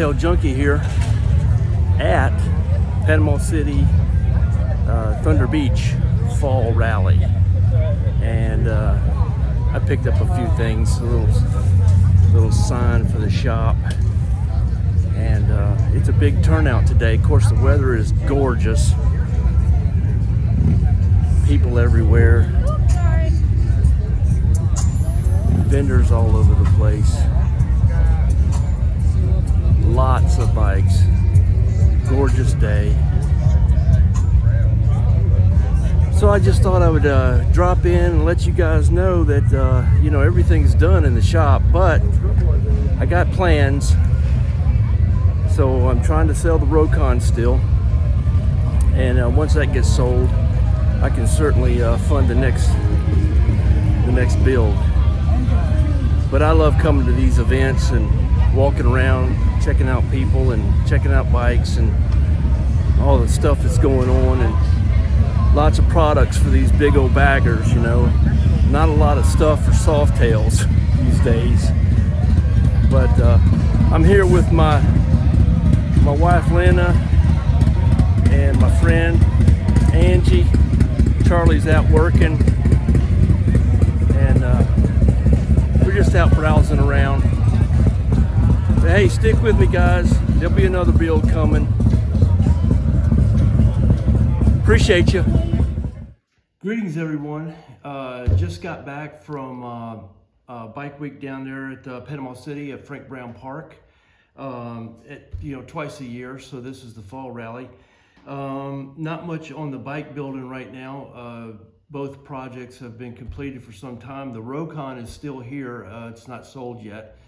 Softail Junky here at Panama City Thunder Beach Fall Rally, and I picked up a few things, a little sign for the shop, and it's a big turnout today. Of course, the weather is gorgeous, people everywhere, vendors all over the place. Lots of bikes, gorgeous day. So I just thought I would drop in and let you guys know that you know, everything's done in the shop, but I got plans. So I'm trying to sell the Rokon still, and once that gets sold, I can certainly fund the next build. But I love coming to these events and walking around, checking out people and checking out bikes and all the stuff that's going on, and lots of products for these big old baggers, you know. Not a lot of stuff for Softails these days. But I'm here with my wife Lena and my friend Angie. Charlie's out working, and we're just out browsing around. So, hey, stick with me, guys. There'll be another build coming. Appreciate you. Greetings, everyone. Just got back from Bike Week down there at Panama City at Frank Brown Park. Twice a year, so this is the fall rally. Not much on the bike building right now. Both projects have been completed for some time. The Rokon is still here. It's not sold yet,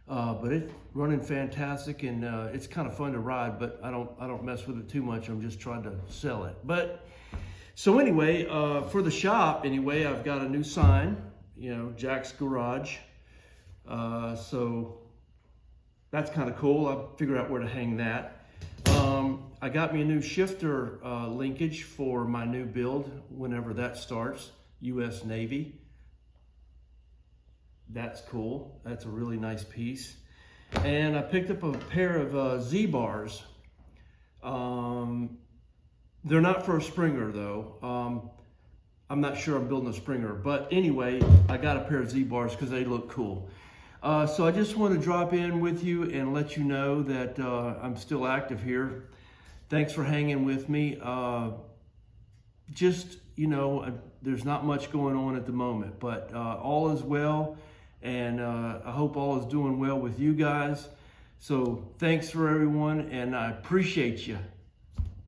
but it's running fantastic, and it's kind of fun to ride. But I don't mess with it too much. I'm just trying to sell it. But so anyway, for the shop anyway, I've got a new sign. You know, Jack's Garage. So that's kind of cool. I'll figure out where to hang that. I got me a new shifter linkage for my new build whenever that starts, US Navy. That's cool. That's a really nice piece. And I picked up a pair of Z-bars. They're not for a Springer though. I'm not sure I'm building a Springer, but anyway, I got a pair of Z-bars because they look cool. So I just want to drop in with you and let you know that I'm still active here. Thanks for hanging with me. Just, you know, there's not much going on at the moment, but all is well, and I hope all is doing well with you guys. So thanks for everyone, and I appreciate you.